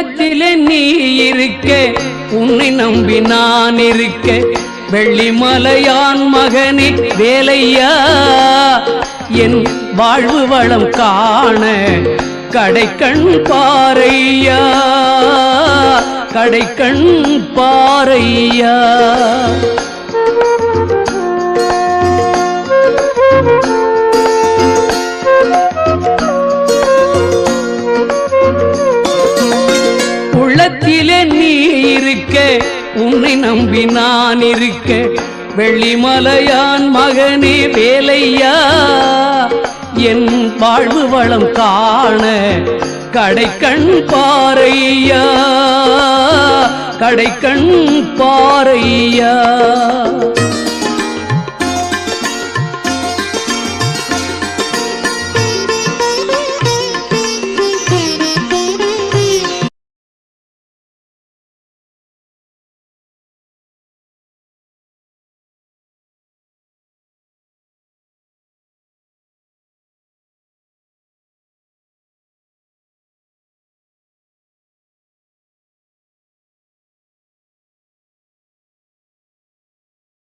உள்ளத்திலே நீ இருக்க உன்னை நம்பி நான் இருக்க வெள்ளிமலையான் மகனே வேலையா என் வாழ்வு வளம் காண கடைக்கண் பாரையா கடைக்கண் பாரையா உள்ளத்திலே நீ இருக்க உன்னை நம்பி நான் இருக்க வெள்ளிமலையான் மகனே வேலையா என் வாழ்வு வளம் காண கடைக்கண் பாரையா கடைக்கண் பாரையா